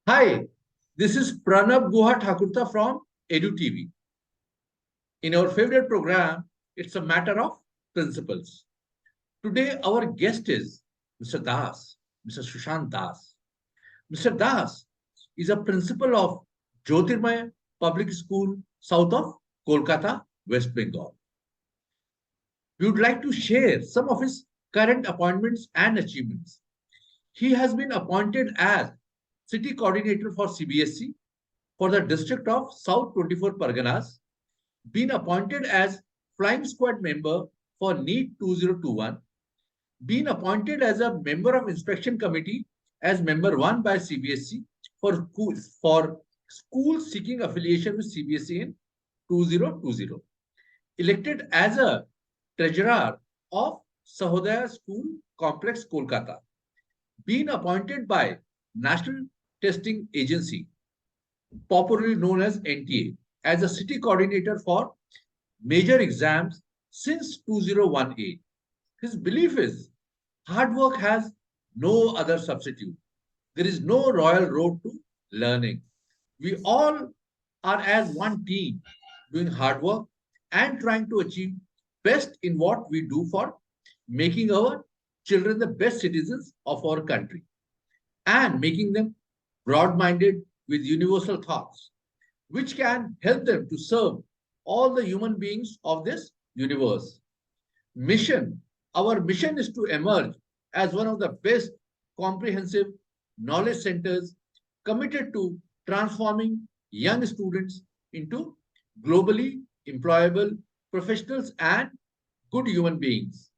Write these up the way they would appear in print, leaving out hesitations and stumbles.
Hi, this is Pranab Guha Thakurta from EDU TV. In our favorite program, it's a matter of principles. Today, our guest is Mr. Das, Mr. Sushant Das. Mr. Das is a principal of JYOTIRMOY Public School, south of Kolkata, West Bengal. We would like to share some of his current appointments and achievements. He has been appointed as City Coordinator for CBSE for the District of South 24 Parganas, been appointed as Flying Squad member for NEET 2021, been appointed as a member of Inspection Committee as member 1 by CBSE for schools seeking affiliation with CBSE in 2020, elected as a treasurer of Sahodaya School Complex, Kolkata, been appointed by National Testing Agency, popularly known as NTA, as a city coordinator for major exams since 2018. His belief is hard work has no other substitute. There is no royal road to learning. We all are as one team doing hard work and trying to achieve best in what we do for making our children the best citizens of our country and making them broad minded with universal thoughts, which can help them to serve all the human beings of this universe. Mission Our mission is to emerge as one of the best comprehensive knowledge centers committed to transforming young students into globally employable professionals and good human beings.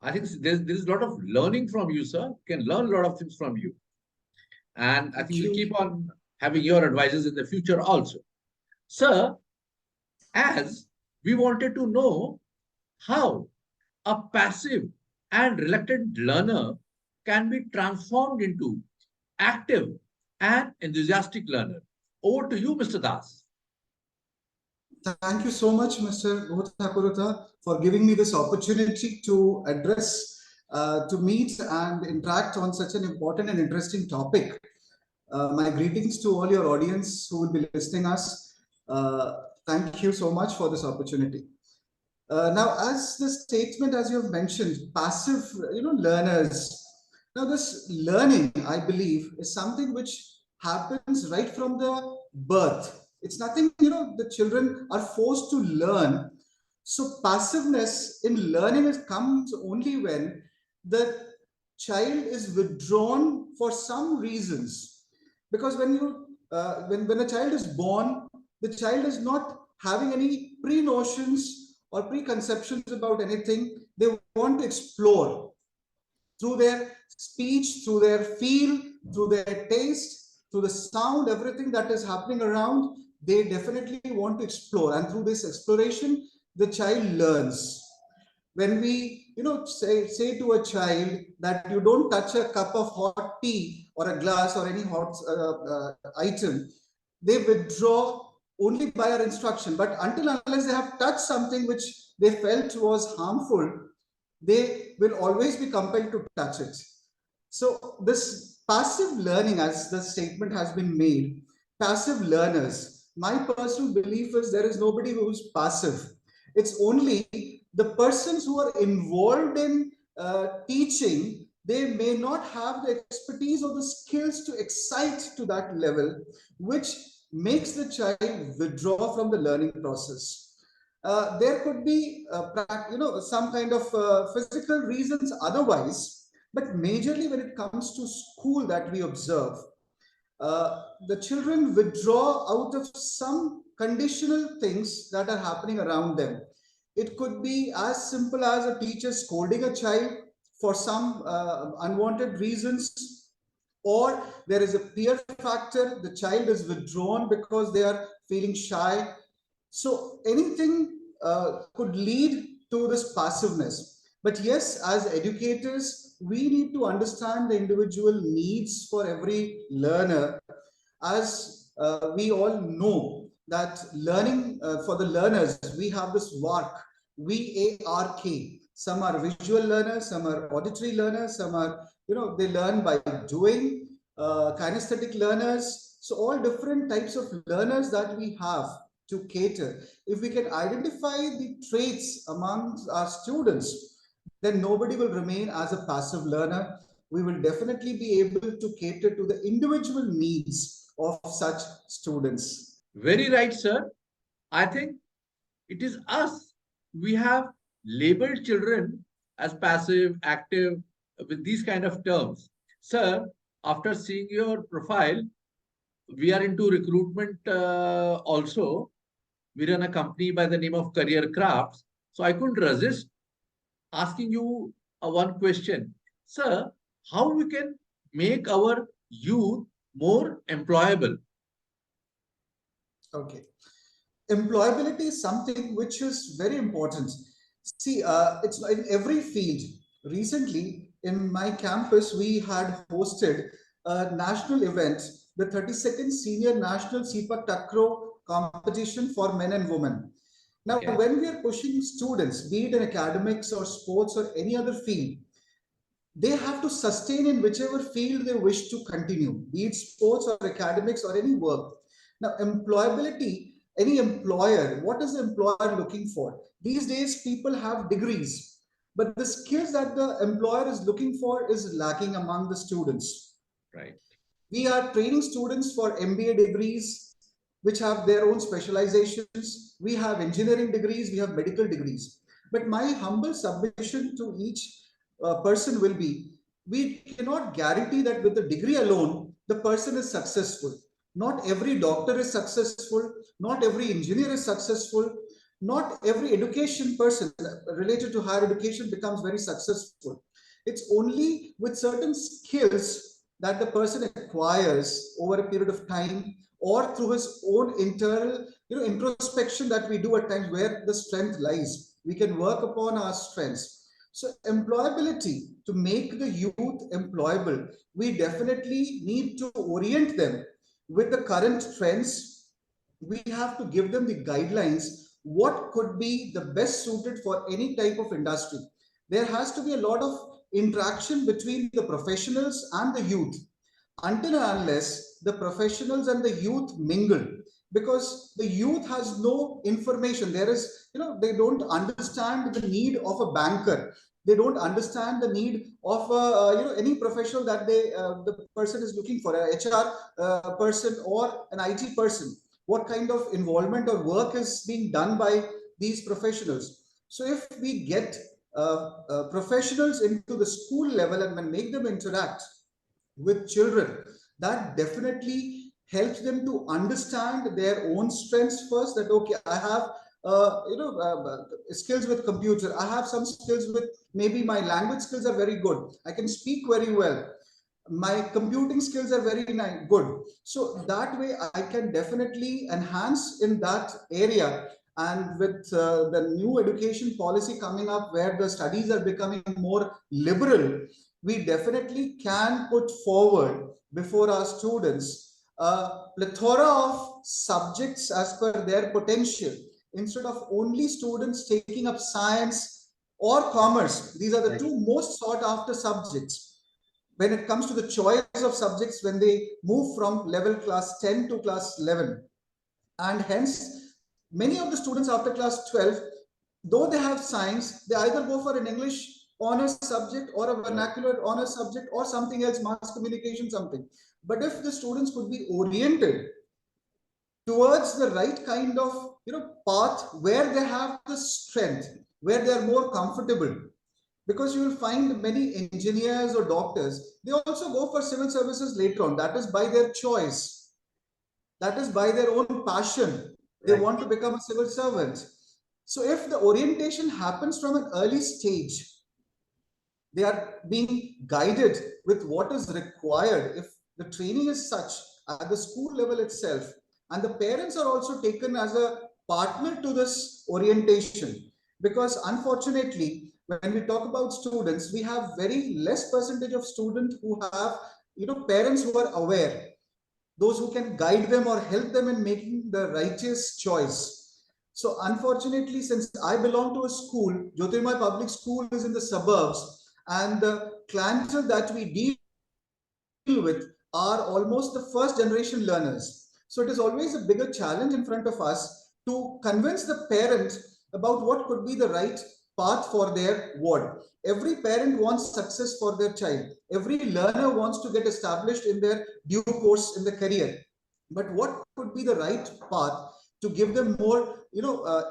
I think there's a lot of learning from you, sir. Can learn a lot of things from you. And I think Thank we'll you. keep on having your advices in the future also. Sir, as we wanted to know how a passive and reluctant learner can be transformed into active and enthusiastic learner. Over to you, Mr. Das. Thank you so much, Mr. Thakurata, for giving me this opportunity to address, to meet and interact on such an important and interesting topic. My greetings to all your audience who will be listening us. Thank you so much for this opportunity. Now, as the statement, as you have mentioned, passive, learners. Now, this learning, I believe, is something which happens right from the birth. It's nothing, the children are forced to learn. So, passiveness in learning comes only when the child is withdrawn for some reasons. Because when a child is born, the child is not having any pre-notions or preconceptions about anything. They want to explore through their speech, through their feel, through their taste, through the sound, everything that is happening around. They definitely want to explore, and through this exploration, the child learns. When we, say to a child that you don't touch a cup of hot tea or a glass or any hot item, they withdraw only by our instruction. But until unless they have touched something which they felt was harmful, they will always be compelled to touch it. So this passive learning, as the statement has been made, passive learners, my personal belief is there is nobody who's passive. It's only the persons who are involved in teaching. They may not have the expertise or the skills to excite to that level, which makes the child withdraw from the learning process. There could be, some kind of physical reasons otherwise, but majorly when it comes to school that we observe, the children withdraw out of some conditional things that are happening around them. It could be as simple as a teacher scolding a child for some unwanted reasons, or there is a peer factor. The child is withdrawn because they are feeling shy. So anything could lead to this passiveness. But yes, as educators, we need to understand the individual needs for every learner. As we all know that learning, for the learners, we have this WARK, WARK. Some are visual learners, some are auditory learners, some are, they learn by doing. kinesthetic learners. So all different types of learners that we have to cater. If we can identify the traits among our students, then nobody will remain as a passive learner. We will definitely be able to cater to the individual needs of such students. Very right, sir. I think it is us. We have labeled children as passive, active, with these kind of terms. Sir, after seeing your profile, we are into recruitment also. We run a company by the name of Career Crafts. So I couldn't resist asking you one question. Sir, how we can make our youth more employable? Okay. Employability is something which is very important. See, it's in every field. Recently, in my campus, we had hosted a national event, the 32nd Senior National Sepak Takraw competition for men and women. Now, Okay. when we are pushing students, be it in academics or sports or any other field, they have to sustain in whichever field they wish to continue, be it sports or academics or any work. Now, employability, any employer, what is the employer looking for? These days, people have degrees, but the skills that the employer is looking for is lacking among the students. Right. We are training students for MBA degrees, which have their own specializations. We have engineering degrees, we have medical degrees. But my humble submission to each person will be, we cannot guarantee that with the degree alone, the person is successful. Not every doctor is successful, not every engineer is successful, not every education person related to higher education becomes very successful. It's only with certain skills that the person acquires over a period of time or through his own internal introspection that we do at times where the strength lies. We can work upon our strengths. So employability, to make the youth employable, we definitely need to orient them with the current trends. We have to give them the guidelines, what could be the best suited for any type of industry. There has to be a lot of interaction between the professionals and the youth, until and unless the professionals and the youth mingle, because the youth has no information. There is, they don't understand the need of a banker, they don't understand the need of any professional that the person is looking for, a HR person or an IT person. What kind of involvement or work is being done by these professionals? So if we get professionals into the school level and make them interact with children, that definitely helps them to understand their own strengths first. That okay, I have skills with computer, I have some skills with, maybe my language skills are very good, I can speak very well, my computing skills are very good. So that way I can definitely enhance in that area. And with the new education policy coming up where the studies are becoming more liberal, we definitely can put forward before our students a plethora of subjects as per their potential, instead of only students taking up science or commerce. These are the two most sought after subjects when it comes to the choice of subjects when they move from level class 10 to class 11. And hence, many of the students after class 12, though they have science, they either go for an English honors subject or a vernacular honors subject or something else, mass communication, something. But if the students could be oriented towards the right kind of path where they have the strength, where they are more comfortable, because you will find many engineers or doctors, they also go for civil services later on. That is by their choice, that is by their own passion. They want to become a civil servant. So if the orientation happens from an early stage, they are being guided with what is required. If the training is such at the school level itself, and the parents are also taken as a partner to this orientation, because unfortunately, when we talk about students, we have very less percentage of students who have parents who are aware, those who can guide them or help them in making the righteous choice. So unfortunately, since I belong to a school, Jyotirmoy Public School is in the suburbs, and the clientele that we deal with are almost the first generation learners. So it is always a bigger challenge in front of us to convince the parent about what could be the right path for their ward. Every parent wants success for their child. Every learner wants to get established in their due course in the career. But what could be the right path to give them more,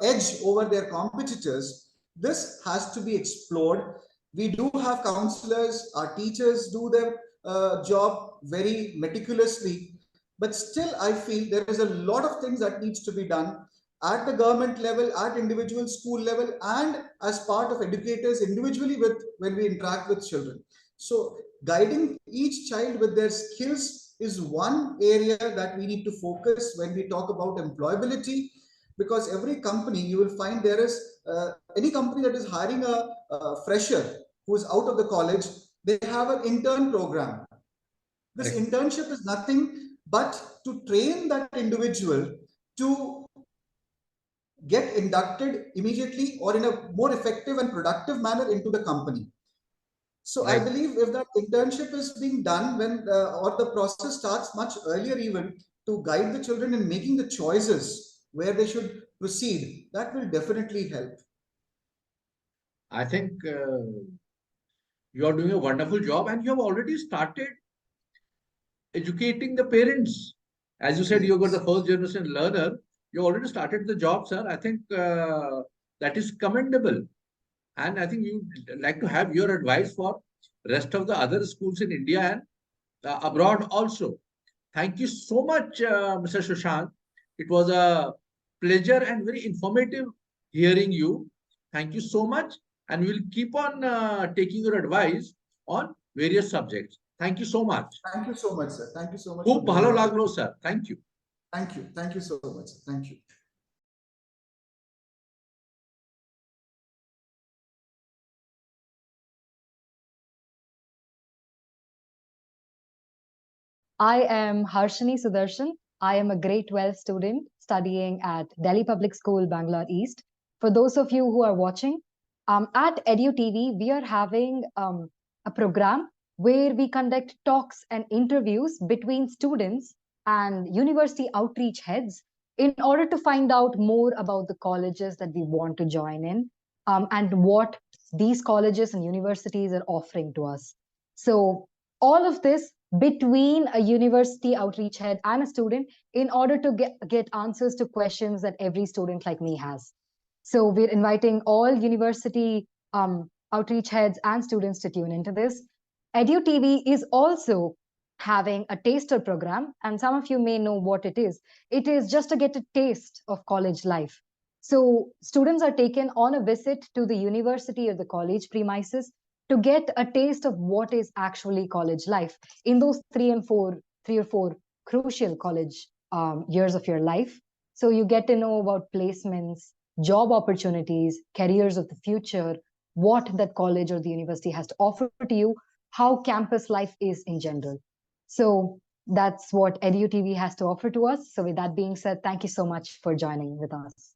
edge over their competitors? This has to be explored. We do have counselors, our teachers do their job very meticulously, but still I feel there is a lot of things that needs to be done at the government level, at individual school level, and as part of educators individually with when we interact with children. So guiding each child with their skills is one area that we need to focus when we talk about employability, because every company you will find there is any company that is hiring a fresher who is out of the college, they have an intern program. This Correct. internship is nothing but to train that individual to get inducted immediately or in a more effective and productive manner into the company. So I Right. believe if that internship is being done when or the process starts much earlier even to guide the children in making the choices where they should proceed, that will definitely help. I think you are doing a wonderful job, and you have already started educating the parents. As you said, you got the Yes. first generation learner. You already started the job, sir. I think that is commendable. And I think you like to have your advice for rest of the other schools in India and abroad also. Thank you so much, Mr. Sushant. It was a pleasure and very informative hearing you. Thank you so much. And we'll keep on taking your advice on various subjects. Thank you so much. Thank you so much, sir. Thank you so much for खूप giving ভালো me the লাগলো, opportunity. sir. Thank you. Thank you. Thank you so much. Sir. Thank you. I am Harshini Sudarshan. I am a grade 12 student studying at Delhi Public School, Bangalore East. For those of you who are watching, at EDU TV, we are having a program where we conduct talks and interviews between students and university outreach heads in order to find out more about the colleges that we want to join in and what these colleges and universities are offering to us. So all of this between a university outreach head and a student in order to get answers to questions that every student like me has. So we're inviting all university outreach heads and students to tune into this. EDU TV is also having a taster program, and some of you may know what it is. It is just to get a taste of college life. So students are taken on a visit to the university or the college premises to get a taste of what is actually college life in those 3 or 4 crucial college years of your life. So you get to know about placements, job opportunities, careers of the future, what that college or the university has to offer to you, how campus life is in general. So that's what EDU TV has to offer to us. So with that being said, thank you so much for joining with us.